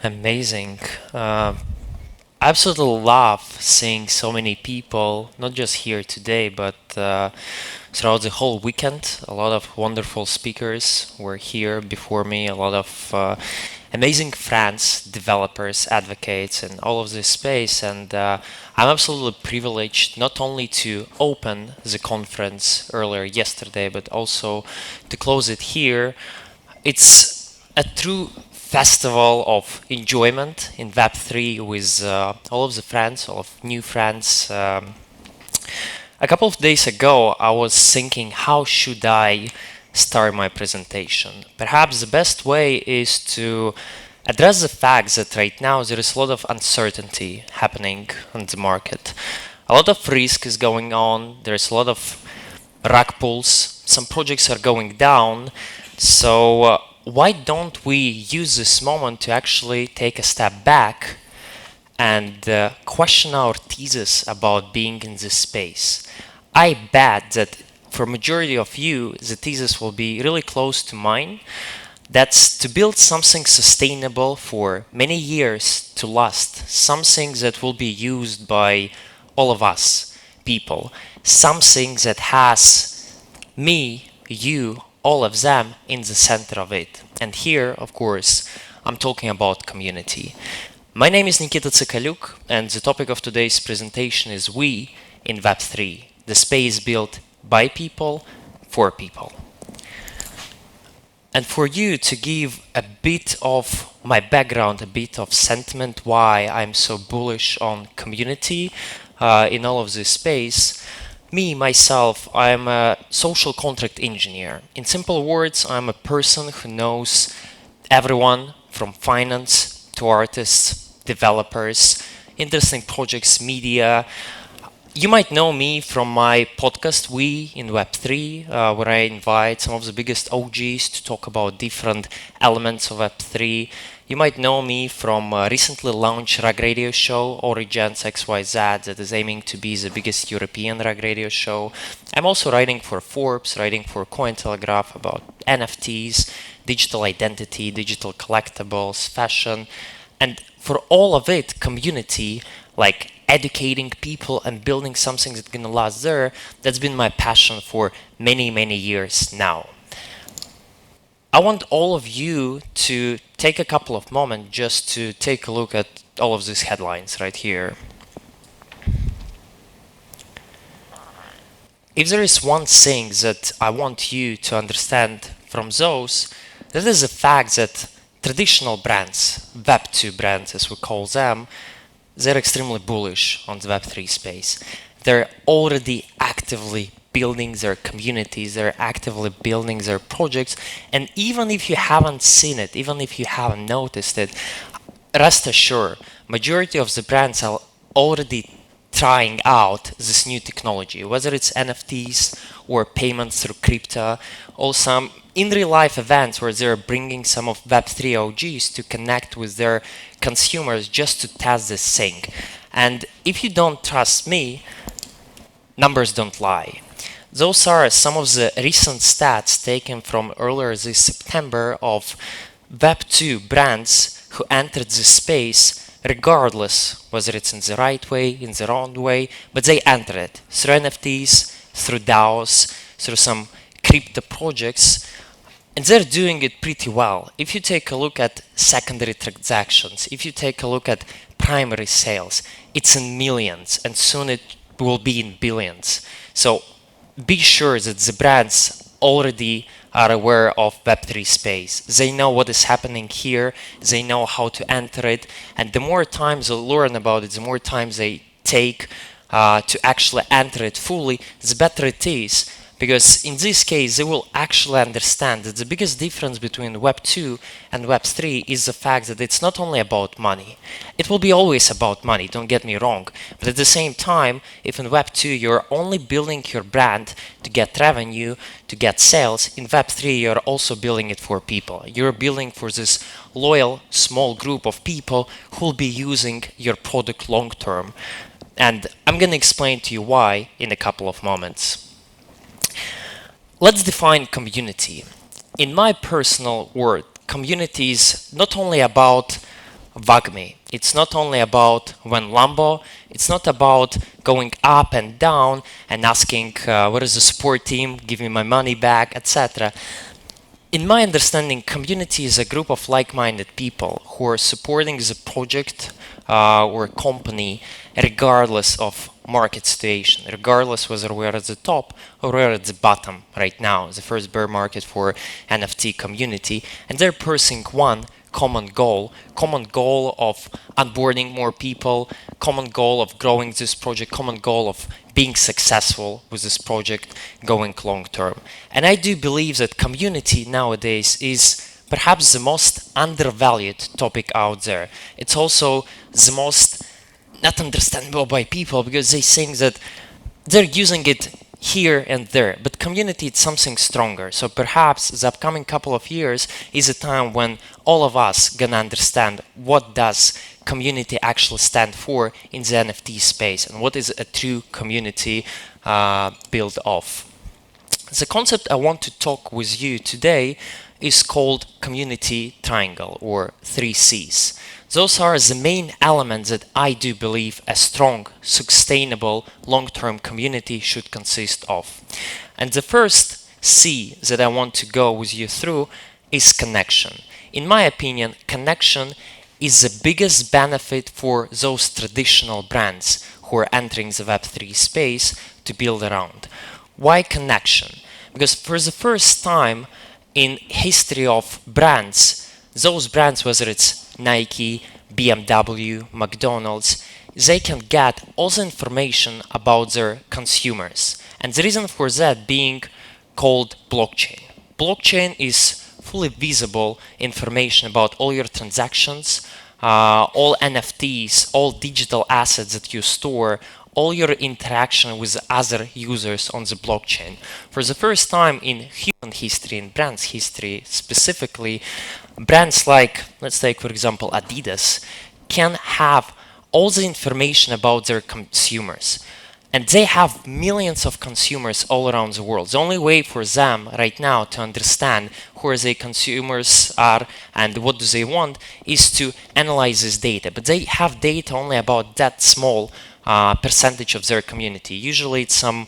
Amazing. I absolutely love seeing so many people, not just here today, but throughout the whole weekend. A lot of wonderful speakers were here before me, a lot of amazing friends, developers, advocates, and all of this space. And I'm absolutely privileged not only to open the conference earlier yesterday, but also to close it here. It's a true festival of enjoyment in Web3 with all of the friends, all of new friends. A couple of days ago, I was thinking, how should I start my presentation? Perhaps the best way is to address the fact that right now there is a lot of uncertainty happening on the market. A lot of risk is going on. There's a lot of rug pulls. Some projects are going down. So why don't we use this moment to actually take a step back and question our thesis about being in this space? I bet that for majority of you, the thesis will be really close to mine. That's to build something sustainable for many years to last, something that will be used by all of us people, something that has me, you, all of them in the center of it. And here, of course, I'm talking about community. My name is Nikita, and the topic of today's presentation is We in Web3, the space built by people for people. And for you to give a bit of my background, a bit of sentiment why I'm so bullish on community in all of this space, me, myself, I'm a social contract engineer. In simple words, I'm a person who knows everyone from finance to artists, developers, interesting projects, media. You might know me from my podcast, We in Web3, where I invite some of the biggest OGs to talk about different elements of Web3. You might know me from a recently launched rag radio show, Origins XYZ, that is aiming to be the biggest European rag radio show. I'm also writing for Forbes, writing for Cointelegraph about NFTs, digital identity, digital collectibles, fashion, and for all of it, community, like educating people and building something that's gonna last there, that's been my passion for many, many years now. I want all of you to take a couple of moments just to take a look at all of these headlines right here. If there is one thing that I want you to understand from those, that is the fact that traditional brands, Web2 brands as we call them, they're extremely bullish on the Web3 space. They're already actively building their communities, they're actively building their projects, and even if you haven't seen it, even if you haven't noticed it, rest assured, majority of the brands are already trying out this new technology, whether it's NFTs or payments through crypto, or some in real life events where they're bringing some of Web3 OGs to connect with their consumers just to test this thing. And if you don't trust me, numbers don't lie. Those are some of the recent stats taken from earlier this September of Web2 brands who entered this space regardless whether it's in the right way, in the wrong way, but they entered it through NFTs, through DAOs, through some crypto projects, and they're doing it pretty well. If you take a look at secondary transactions, if you take a look at primary sales, it's in millions, and soon it will be in billions. So be sure that the brands already are aware of Web3 space. They know what is happening here, they know how to enter it, and the more times they learn about it, the more times they take to actually enter it fully, the better it is. Because in this case, they will actually understand that the biggest difference between Web 2 and Web 3 is the fact that it's not only about money. It will be always about money, don't get me wrong. But at the same time, if in Web 2 you're only building your brand to get revenue, to get sales, in Web 3 you're also building it for people. You're building for this loyal, small group of people who will be using your product long term. And I'm going to explain to you why in a couple of moments. Let's define community. In my personal word, community is not only about WAGMI. It's not only about when Lambo, it's not about going up and down and asking what is the support team, give me my money back, etc. In my understanding, community is a group of like-minded people who are supporting the project or company regardless of market situation, regardless whether we're at the top or we're at the bottom right now, the first bear market for NFT community, and they're pursuing one common goal of onboarding more people, common goal of growing this project, common goal of being successful with this project going long term. And I do believe that community nowadays is perhaps the most undervalued topic out there. It's also the most not understandable by people because they think that they're using it here and there, but community is something stronger. So perhaps the upcoming couple of years is a time when all of us gonna understand what does community actually stand for in the NFT space and what is a true community built of. The concept I want to talk with you today is called community triangle or 3Cs. Those are the main elements that I do believe a strong, sustainable, long-term community should consist of. And the first C that I want to go with you through is connection. In my opinion, connection is the biggest benefit for those traditional brands who are entering the Web3 space to build around. Why connection? Because for the first time in history of brands, those brands, whether it's Nike, BMW, McDonald's, they can get all the information about their consumers. And the reason for that being called blockchain. Blockchain is fully visible information about all your transactions, all NFTs, all digital assets that you store, all your interaction with other users on the blockchain. For the first time in human history, in brands history specifically, brands like, let's take for example Adidas, can have all the information about their consumers. And they have millions of consumers all around the world. The only way for them right now to understand who their consumers are and what do they want is to analyze this data. But they have data only about that small percentage of their community. Usually it's some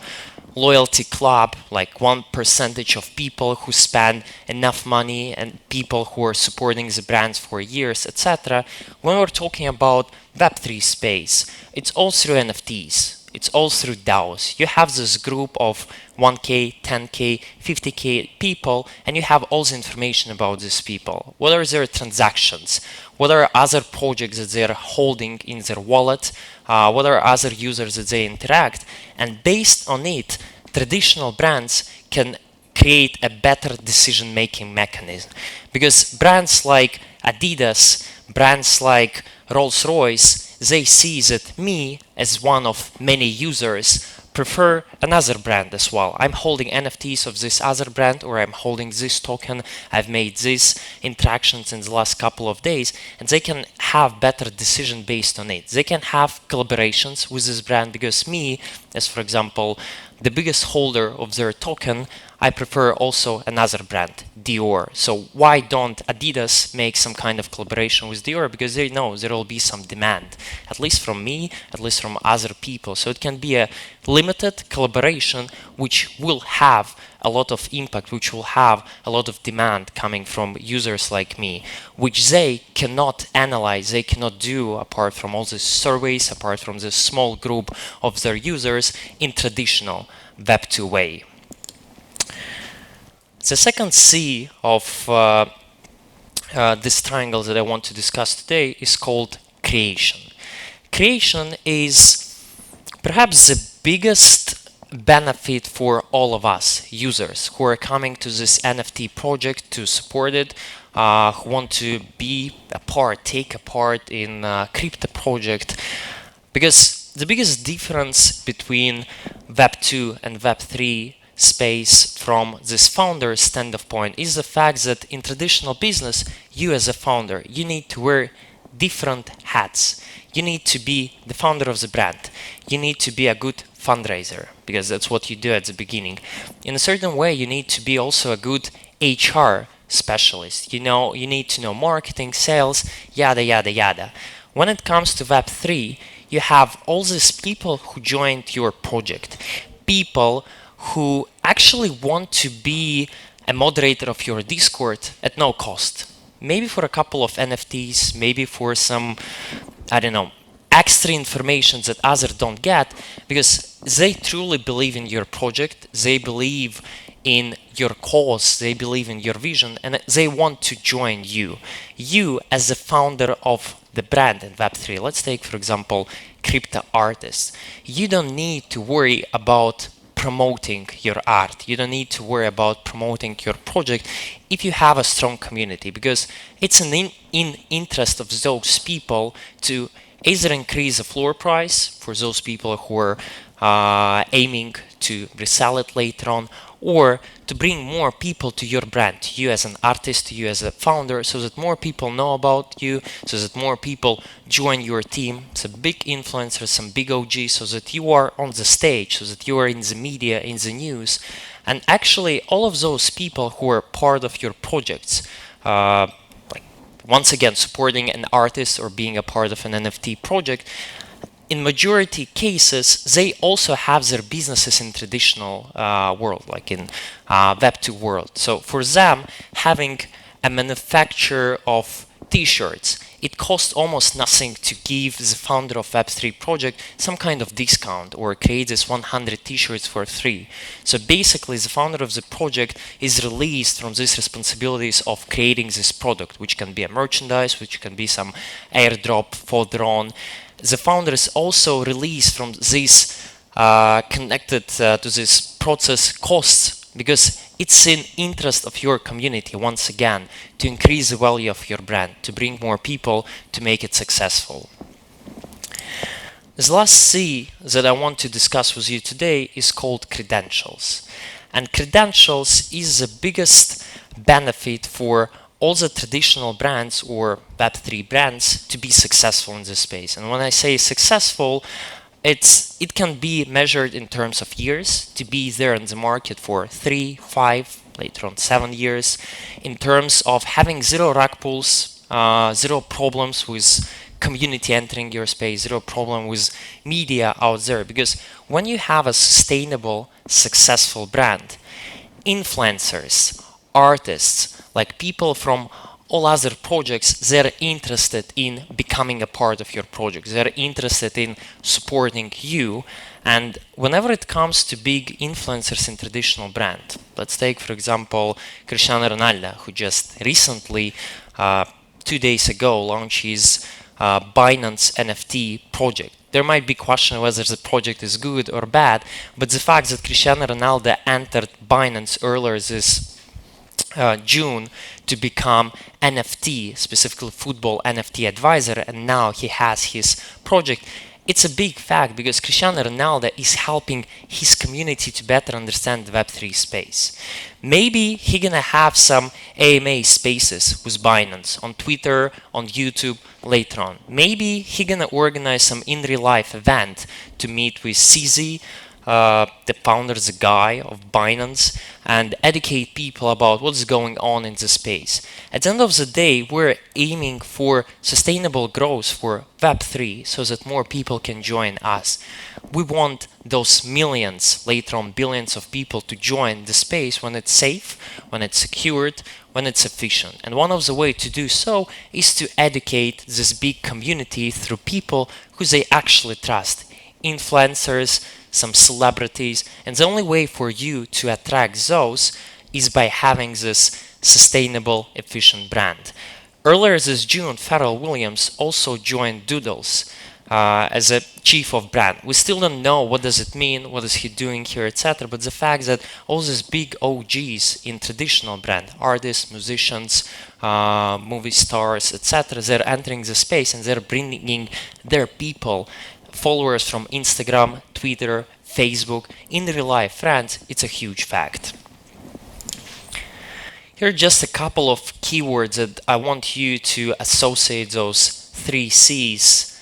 loyalty club, like 1% of people who spend enough money and people who are supporting the brands for years, etc. When we're talking about Web3 space, it's all through NFTs. It's all through DAOs. You have this group of 1K, 10K, 50K people, and you have all the information about these people. What are their transactions? What are other projects that they are holding in their wallet? What are other users that they interact? And based on it, traditional brands can create a better decision-making mechanism. Because brands like Adidas, brands like Rolls-Royce, they see that me, as one of many users, prefer another brand as well. I'm holding NFTs of this other brand, or I'm holding this token, I've made these interactions in the last couple of days, and they can have better decision based on it. They can have collaborations with this brand because me, as for example, the biggest holder of their token, I prefer also another brand, Dior. So why don't Adidas make some kind of collaboration with Dior? Because they know there will be some demand, at least from me, at least from other people. So it can be a limited collaboration which will have a lot of impact, which will have a lot of demand coming from users like me, which they cannot analyze, they cannot do apart from all these surveys, apart from this small group of their users in traditional Web2 way. The second C of this triangle that I want to discuss today is called creation. Creation is perhaps the biggest benefit for all of us users who are coming to this NFT project to support it, who want to be a part, take a part in a crypto project. Because the biggest difference between Web2 and Web3 space from this founder standpoint is the fact that in traditional business, you as a founder, you need to wear different hats. You need to be the founder of the brand. You need to be a good fundraiser because that's what you do at the beginning. In a certain way, you need to be also a good HR specialist. You need to know marketing, sales, yada yada yada. When it comes to Web3, you have all these people who joined your project, people who actually want to be a moderator of your Discord at no cost. Maybe for a couple of NFTs, maybe for some, I don't know, extra information that others don't get, because they truly believe in your project, they believe in your cause, they believe in your vision, and they want to join you. You as the founder of the brand in Web3. Let's take, for example, crypto artists. You don't need to worry about promoting your art. You don't need to worry about promoting your project if you have a strong community, because it's in interest of those people to either increase the floor price for those people who are aiming to resell it later on, or to bring more people to your brand, to you as an artist, to you as a founder, so that more people know about you, so that more people join your team, some big influencers, some big OGs, so that you are on the stage, so that you are in the media, in the news. And actually, all of those people who are part of your projects, once again, supporting an artist or being a part of an NFT project, in majority cases, they also have their businesses in traditional world, like in Web2 world. So for them, having a manufacturer of t-shirts, it costs almost nothing to give the founder of Web3 project some kind of discount or create this 100 t-shirts for free. So basically, the founder of the project is released from these responsibilities of creating this product, which can be a merchandise, which can be some airdrop further on. The founder is also released from this connected to this process costs, because it's in interest of your community, once again, to increase the value of your brand, to bring more people, to make it successful. The last C that I want to discuss with you today is called credentials. And credentials is the biggest benefit for all the traditional brands or Web3 brands to be successful in this space. And when I say successful, it can be measured in terms of years, to be there in the market for 3, 5, later on 7 years, in terms of having zero rug pulls, zero problems with community entering your space, zero problem with media out there. Because when you have a sustainable, successful brand, influencers, artists, like people from all other projects, they're interested in becoming a part of your project. They're interested in supporting you. And whenever it comes to big influencers in traditional brand, let's take, for example, Cristiano Ronaldo, who just recently, 2 days ago, launched his Binance NFT project. There might be question whether the project is good or bad, but the fact that Cristiano Ronaldo entered Binance earlier this June to become NFT, specifically football NFT advisor, and now he has his project. It's a big fact, because Cristiano Ronaldo is helping his community to better understand the Web3 space. Maybe he's gonna have some AMA spaces with Binance on Twitter, on YouTube later on. Maybe he's gonna organize some in real life event to meet with CZ, the founder, the guy of Binance, and educate people about what's going on in the space. At the end of the day, we're aiming for sustainable growth for Web3 so that more people can join us. We want those millions, later on billions of people to join the space when it's safe, when it's secured, when it's efficient. And one of the ways to do so is to educate this big community through people who they actually trust. Influencers, some celebrities, and the only way for you to attract those is by having this sustainable, efficient brand. Earlier this June, Pharrell Williams also joined Doodles as a chief of brand. We still don't know what does it mean, what is he doing here, etc. But the fact that all these big OGs in traditional brand, artists, musicians, movie stars, etc., they're entering the space and they're bringing their people, followers from Instagram, Twitter, Facebook, in real life friends, it's a huge fact. Here are just a couple of keywords that I want you to associate those 3 C's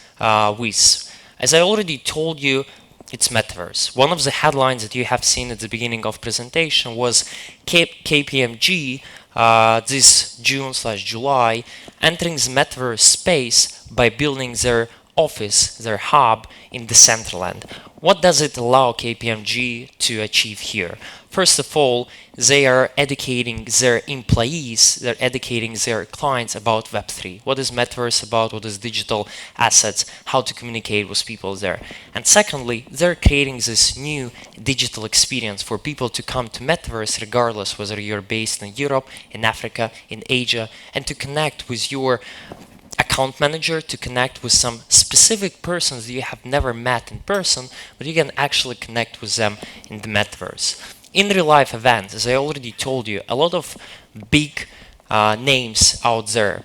with. As I already told you, it's metaverse. One of the headlines that you have seen at the beginning of presentation was KPMG this June/July, entering the metaverse space by building their office, their hub in the Decentraland. What does it allow KPMG to achieve here? First of all, they are educating their employees, they're educating their clients about Web3. What is Metaverse about? What is digital assets? How to communicate with people there. And secondly, they're creating this new digital experience for people to come to Metaverse regardless whether you're based in Europe, in Africa, in Asia, and to connect with your account manager, to connect with some specific persons that you have never met in person, but you can actually connect with them in the metaverse. In real life events, as I already told you, a lot of big names out there,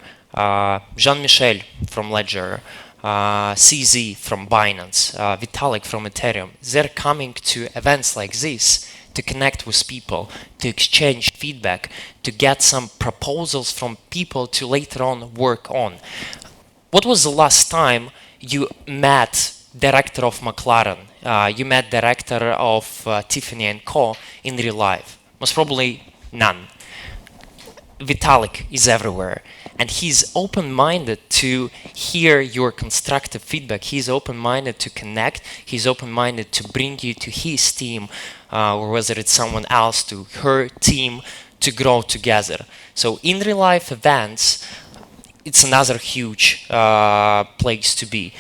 Jean-Michel from Ledger, CZ from Binance, Vitalik from Ethereum, they're coming to events like this to connect with people, to exchange feedback, to get some proposals from people to later on work on. What was the last time you met director of McLaren, you met director of Tiffany & Co. in real life? Most probably none. Vitalik is everywhere, and he's open-minded to hear your constructive feedback. He's open-minded to connect. He's open-minded to bring you to his team, or whether it's someone else, to her team, to grow together. So in real-life events, it's another huge place to be.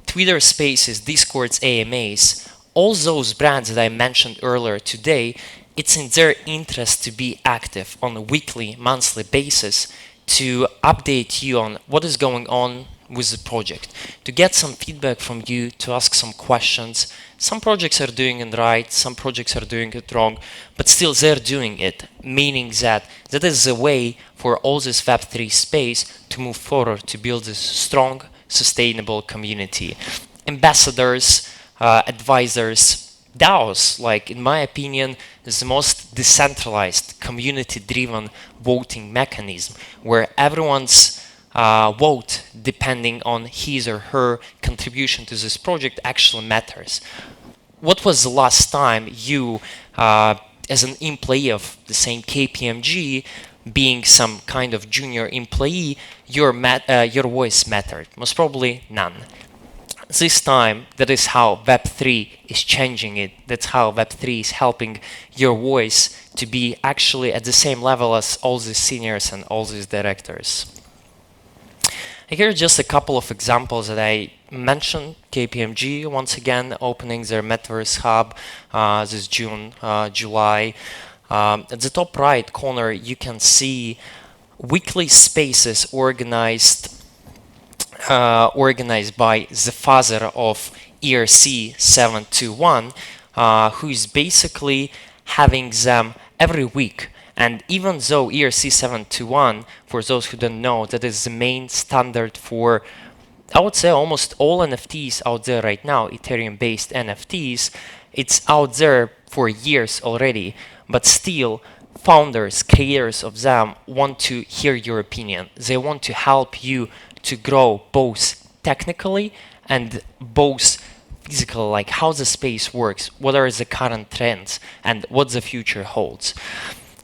Twitter Spaces, Discords, AMAs, all those brands that I mentioned earlier today, it's in their interest to be active on a weekly, monthly basis to update you on what is going on with the project, to get some feedback from you, to ask some questions. Some projects are doing it right, some projects are doing it wrong, but still they're doing it, meaning that that is a way for all this Web3 space to move forward, to build this strong, sustainable community. Ambassadors, advisors, DAOs, like in my opinion, is the most decentralized, community-driven voting mechanism where everyone's vote, depending on his or her contribution to this project, actually matters. What was the last time you, as an employee of the same KPMG, being some kind of junior employee, your voice mattered? Most probably none. This time, that is how Web3 is changing it. That's how Web3 is helping your voice to be actually at the same level as all these seniors and all these directors. Here are just a couple of examples that I mentioned. KPMG, once again, opening their Metaverse Hub this June, July. At the top right corner, you can see weekly spaces organized by the father of ERC-721, who is basically having them every week. And even though ERC-721, for those who don't know, that is the main standard for, I would say, almost all NFTs out there right now, Ethereum-based NFTs, it's out there for years already, but still, founders, creators of them want to hear your opinion. They want to help you to grow both technically and both physically, like how the space works, what are the current trends, and what the future holds.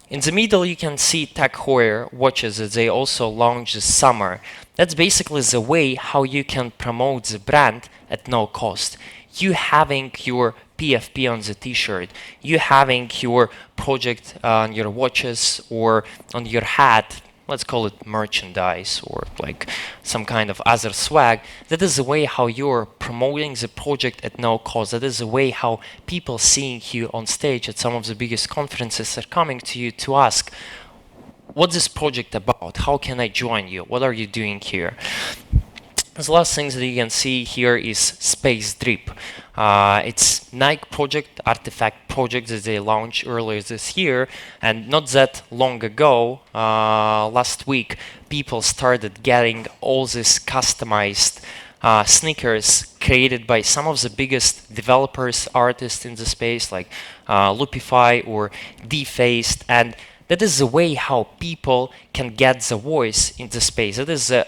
In the middle, you can see Tech Heuer watches that they also launched this summer. That's basically the way how you can promote the brand at no cost. You having your PFP on the t-shirt, you having your project on your watches or on your hat, let's call it merchandise or like some kind of other swag. That is the way how you're promoting the project at no cost. That is the way how people seeing you on stage at some of the biggest conferences are coming to you to ask, what's this project about? How can I join you? What are you doing here? The last things that you can see here is Space Drip. It's Nike project, artifact project that they launched earlier this year, and not that long ago, last week, people started getting all these customized sneakers created by some of the biggest developers, artists in the space, like Loopify or Defaced, and that is the way how people can get the voice in the space. That is the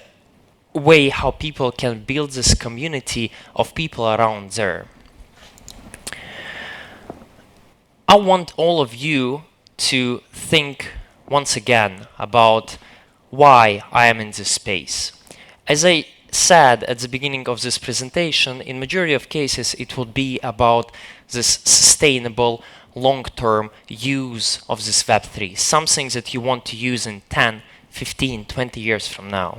way how people can build this community of people around there. I want all of you to think once again about why I am in this space. As I said at the beginning of this presentation, in majority of cases it will be about this sustainable long-term use of this Web3, something that you want to use in 10, 15, 20 years from now.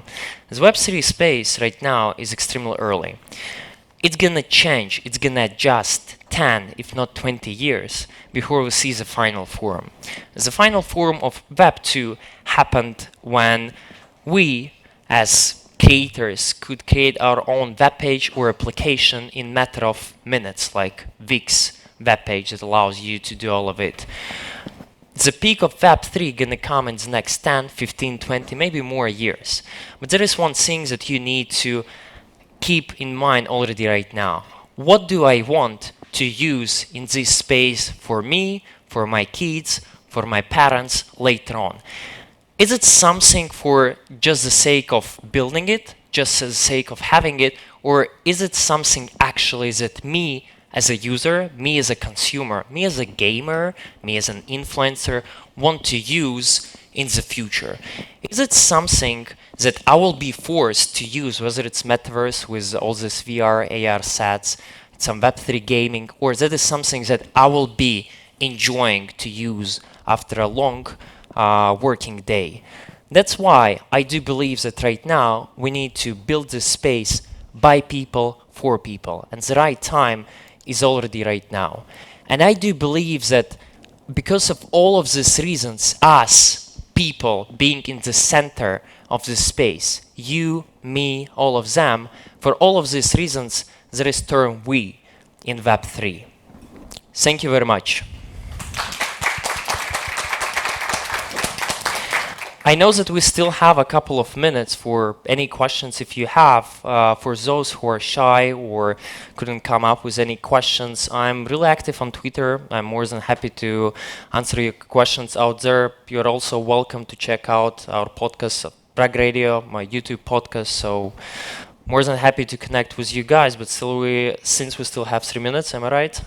The Web3 space right now is extremely early. It's gonna change, it's gonna adjust 10, if not 20 years before we see the final form. The final form of Web2 happened when we, as creators, could create our own web page or application in matter of minutes, like Wix web page that allows you to do all of it. The peak of Web3 gonna come in the next 10, 15, 20, maybe more years. But there is one thing that you need to keep in mind already right now. What do I want to use in this space for me, for my kids, for my parents later on? Is it something for just the sake of building it, just for the sake of having it, or is it something actually that me as a user, me as a consumer, me as a gamer, me as an influencer want to use in the future? Is it something that I will be forced to use, whether it's metaverse with all this VR, AR sets, some Web3 gaming, or that is something that I will be enjoying to use after a long working day? That's why I do believe that right now we need to build this space by people, for people, and the right time is already right now. And I do believe that because of all of these reasons, us, people, being in the center of this space, you, me, all of them, for all of these reasons, there is term we in Web3. Thank you very much. I know that we still have a couple of minutes for any questions if you have. For those who are shy or couldn't come up with any questions, I'm really active on Twitter. I'm more than happy to answer your questions out there. You're also welcome to check out our podcast, Prague Radio, my YouTube podcast. So more than happy to connect with you guys, but still since we still have 3 minutes, am I right?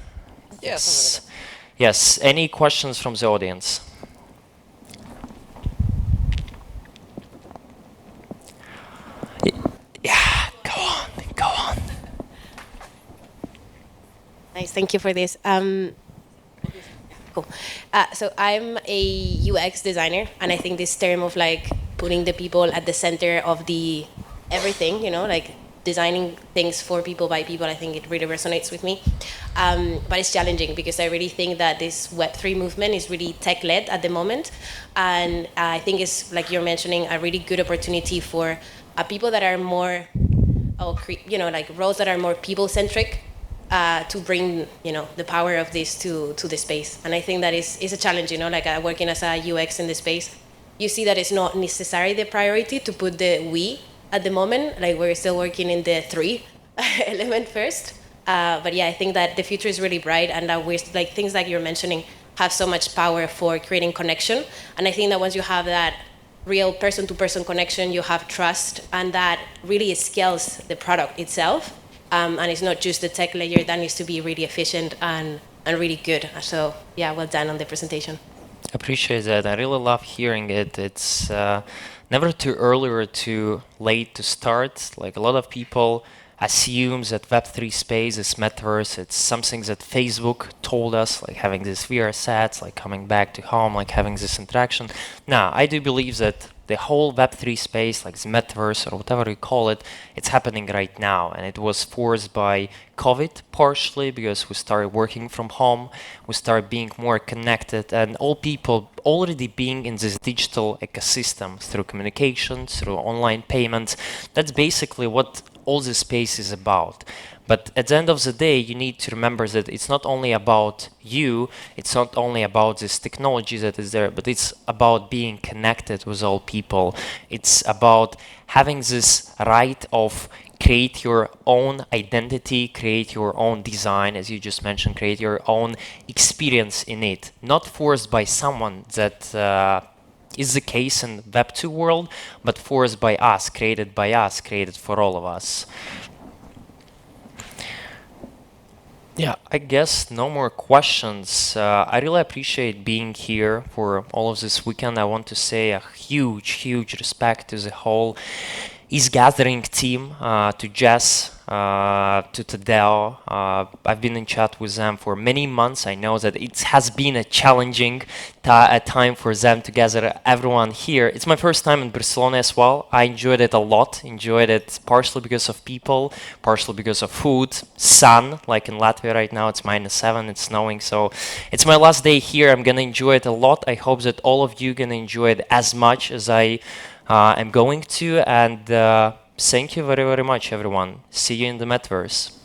Yes. Yes. Any questions from the audience? Yeah, go on. Nice, thank you for this. Cool. So I'm a UX designer, and I think this term of like putting the people at the center of the everything, you know, like designing things for people by people, I think it really resonates with me. But it's challenging because I really think that this Web3 movement is really tech-led at the moment, and I think it's, like you're mentioning, a really good opportunity for people that are more, like roles that are more people-centric, to bring, the power of this to the space. And I think that is a challenge, like working as a UX in the space. You see that it's not necessarily the priority to put the we at the moment. Like we're still working in the 3 element first. But yeah, I think that the future is really bright, and that we're like things like you're mentioning have so much power for creating connection. And I think that once you have that real person-to-person connection, you have trust, and that really scales the product itself. And it's not just the tech layer that needs to be really efficient and really good. So yeah, well done on the presentation. Appreciate that. I really love hearing it. It's never too early or too late to start. Like a lot of people assume that Web3 space is metaverse. It's something that Facebook told us, like having these VR sets, like coming back to home, like having this interaction. Now, I do believe that the whole Web3 space, like the metaverse or whatever you call it, it's happening right now. And it was forced by COVID partially because we started working from home, we started being more connected, and all people already being in this digital ecosystem through communication, through online payments. That's basically what all this space is about. But at the end of the day, you need to remember that it's not only about you, it's not only about this technology that is there, but it's about being connected with all people. It's about having this right of create your own identity, create your own design, as you just mentioned, create your own experience in it, not forced by someone that is the case in Web2 world, but forced by us, created for all of us. Yeah, I guess no more questions. I really appreciate being here for all of this weekend. I want to say a huge, huge respect to the whole East Gathering team, to Jess, to Tadeo. I've been in chat with them for many months. I know that it has been a challenging time for them to gather everyone here. It's my first time in Barcelona as well. I enjoyed it a lot. Enjoyed it partially because of people, partially because of food, sun. Like in Latvia right now, it's -7. It's snowing, so it's my last day here. I'm gonna enjoy it a lot. I hope that all of you gonna enjoy it as much as I am going to. And thank you very, very much, everyone. See you in the metaverse.